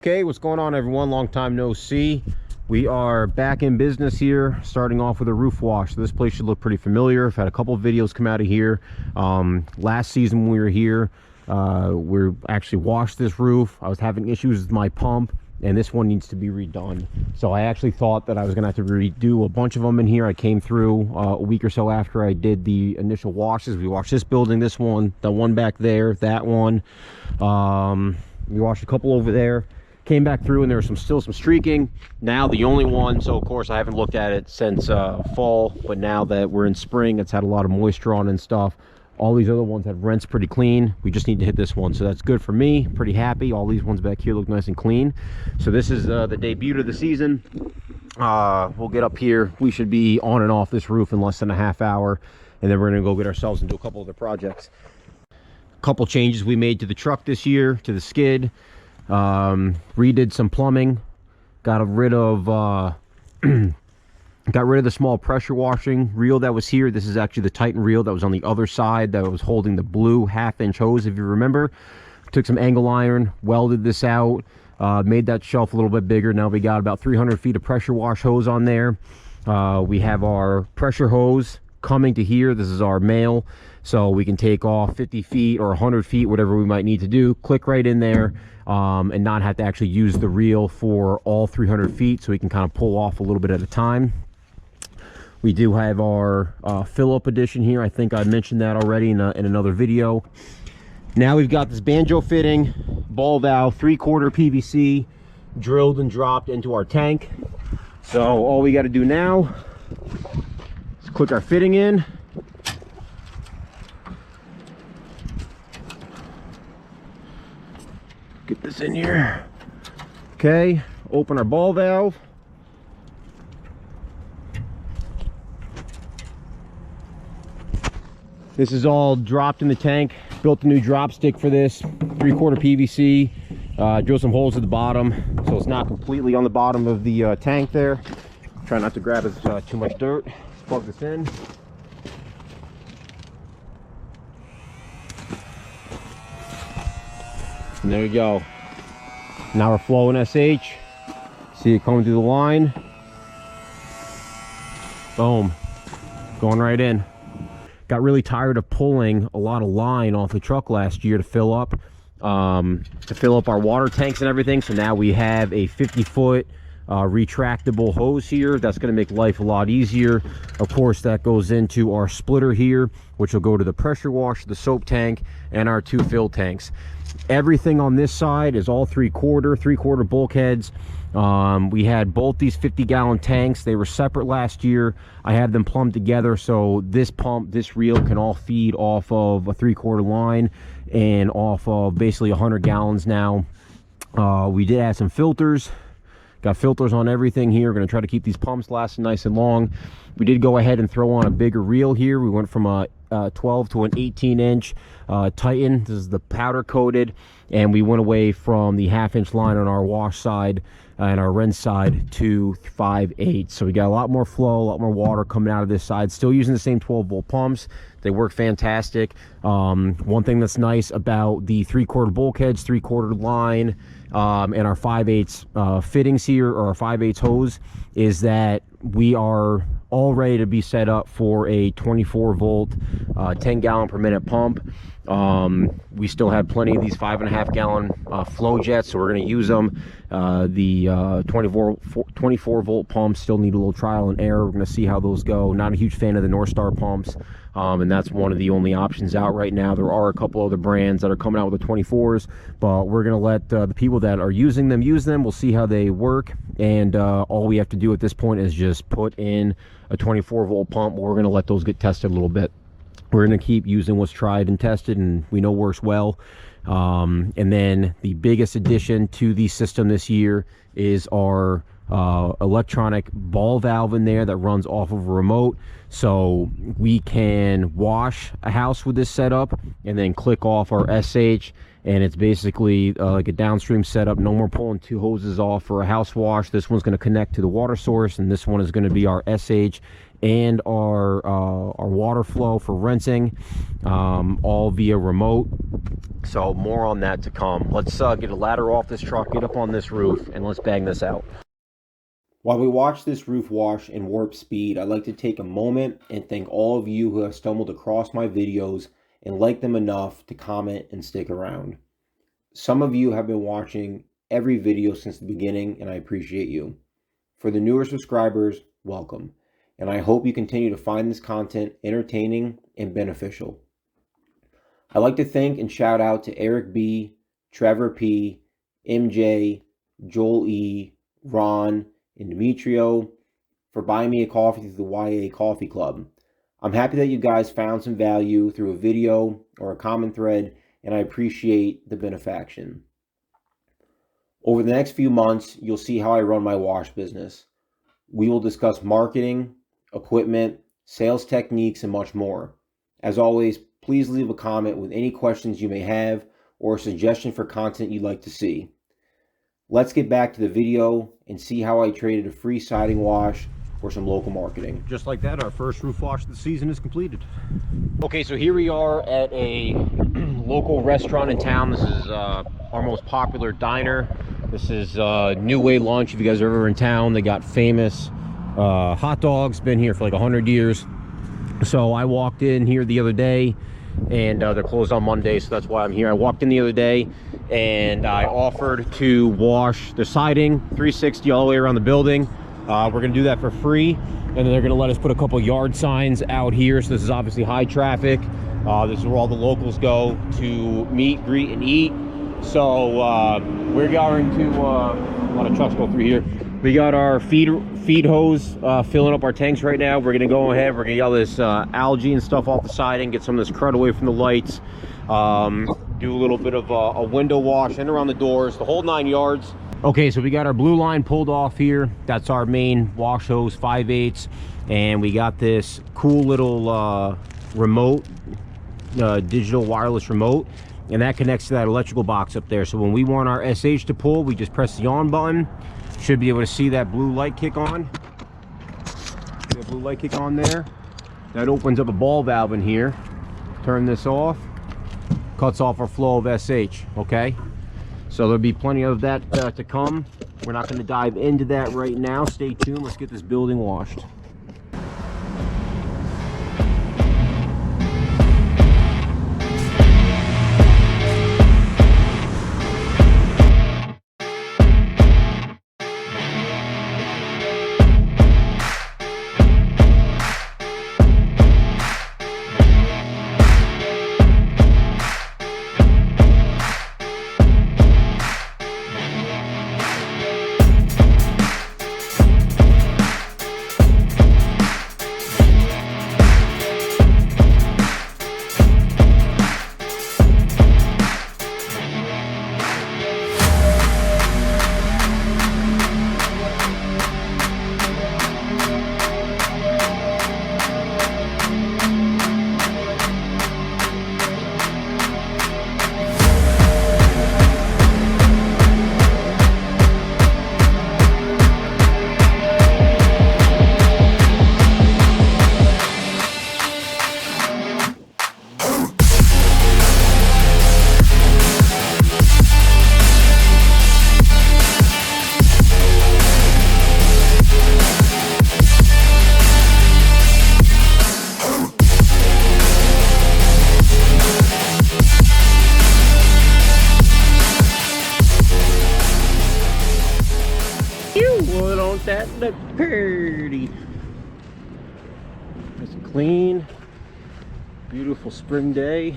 Okay, what's going on, everyone? Long time no see. We are back in business here, starting off with a roof wash. So this place should look pretty familiar. I've had a couple of videos come out of here. Last season when we were here, we actually washed this roof. I was having issues with my pump, and this one needs to be redone. So I actually thought that I was gonna have to redo a bunch of them in here. I came through a week or so after I did the initial washes. We washed this building, this one, the one back there, that one. We washed a couple over there. Came back through and there was still some streaking. Now the only one, so of course I haven't looked at it since fall, but now that we're in spring, it's had a lot of moisture on and stuff. All these other ones have rinsed pretty clean. We just need to hit this one, so that's good for me. Pretty happy. All these ones back here look nice and clean. So this is the debut of the season. We'll get up here. We should be on and off this roof in less than a half hour, and then we're gonna go get ourselves into a couple other projects. A couple changes we made to the truck this year, to the skid. Redid some plumbing, got rid of the small pressure washing reel that was here. This is actually the Titan reel that was on the other side that was holding the blue 1/2-inch hose, if you remember. Took some angle iron, welded this out, made that shelf a little bit bigger. Now we got about 300 feet of pressure wash hose on there. We have our pressure hose coming to here. This is our male, so we can take off 50 feet or 100 feet, whatever we might need to do. Click right in there, and not have to actually use the reel for all 300 feet, so we can kind of pull off a little bit at a time. We do have our fill-up edition here. I think I mentioned that already in another video. Now we've got this banjo fitting, ball valve, 3/4 PVC, drilled and dropped into our tank. So all we got to do now is click our fitting in. Get this in here. Okay, open our ball valve. This is all dropped in the tank. Built a new drop stick for this, 3/4 PVC. Drill some holes at the bottom so it's not completely on the bottom of the tank there. Try not to grab too much dirt. Let's plug this in. And there we go. Now we're flowing SH. See it coming through the line. Boom. Going right in. Got really tired of pulling a lot of line off the truck last year to fill up our water tanks and everything. So now we have a 50-foot retractable hose here. That's going to make life a lot easier. Of course, that goes into our splitter here, which will go to the pressure wash, the soap tank, and our 2 fill tanks. Everything on this side is all 3/4 bulkheads. We had both these 50-gallon tanks. They were separate last year. I had them plumbed together, so this reel can all feed off of a 3/4 line and off of basically 100 gallons now. We did add some filters. Got filters on everything here. We're going to try to keep these pumps lasting nice and long. We did go ahead and throw on a bigger reel here. We went from a 12 to an 18-inch Titan. This is the powder coated, and we went away from the 1/2-inch line on our wash side and our rinse side to 5/8. So we got a lot more flow, a lot more water coming out of this side. Still using the same 12-volt pumps. They work fantastic. One thing that's nice about the 3/4 bulkheads, 3/4 line, and our 5/8 fittings here, or our 5/8 hose, is that we are all ready to be set up for a 24-volt 10-gallon per minute pump. We still have plenty of these 5.5-gallon flow jets, so we're going to use them. The 24-volt pumps still need a little trial and error. We're going to see how those go. Not a huge fan of the North Star pumps, and that's one of the only options out right now. There are a couple other brands that are coming out with the 24s, but we're going to let the people that are using them use them. We'll see how they work, and all we have to do at this point is just put in a 24-volt pump. We're going to let those get tested a little bit. We're going to keep using what's tried and tested and we know works well. And then the biggest addition to the system this year is our electronic ball valve in there that runs off of a remote. So we can wash a house with this setup and then click off our SH and it's basically like a downstream setup. No more pulling two hoses off for a house wash. This one's going to connect to the water source, and this one is going to be our SH and our water flow for rinsing, all via remote. So more on that to come. Let's get a ladder off this truck, get up on this roof, and let's bang this out. While we watch this roof wash in warp speed, I'd like to take a moment and thank all of you who have stumbled across my videos and liked them enough to comment and stick around. Some of you have been watching every video since the beginning, and I appreciate you. For the newer subscribers, welcome. And I hope you continue to find this content entertaining and beneficial. I'd like to thank and shout out to Eric B, Trevor P, MJ, Joel E, Ron, and Demetrio for buying me a coffee through the YA Coffee Club. I'm happy that you guys found some value through a video or a comment thread, and I appreciate the benefaction. Over the next few months, you'll see how I run my wash business. We will discuss marketing, equipment, sales techniques, and much more. As always, please leave a comment with any questions you may have or a suggestion for content you'd like to see. Let's get back to the video and see how I traded a free siding wash for some local marketing. Just like that, our first roof wash of the season is completed. Okay, so here we are at a local restaurant in town. This is our most popular diner. This is New Way Lunch. If you guys are ever in town, they got famous hot dogs. Been here for like 100 years. So I walked in here the other day, and they're closed on Monday, so that's why I'm here. I walked in the other day and I offered to wash the siding 360 all the way around the building. We're gonna do that for free, and then they're gonna let us put a couple yard signs out here. So this is obviously high traffic. This is where all the locals go to meet, greet, and eat. So we're going to a lot of trucks go through here. We got our feed hose filling up our tanks right now. We're gonna go ahead, we're gonna get all this algae and stuff off the siding, get some of this crud away from the lights, do a little bit of a window wash and around the doors, the whole 9 yards. Okay, so we got our blue line pulled off here. That's our main wash hose, 5/8, and we got this cool little remote, digital wireless remote, and that connects to that electrical box up there. So when we want our SH to pull, we just press the on button. Should be able to see that blue light kick on. See that blue light kick on there? That opens up a ball valve in here. Turn this off. Cuts off our flow of SH, okay? So there'll be plenty of that to come. We're not gonna dive into that right now. Stay tuned, let's get this building washed. That look pretty. Nice and clean. Beautiful spring day.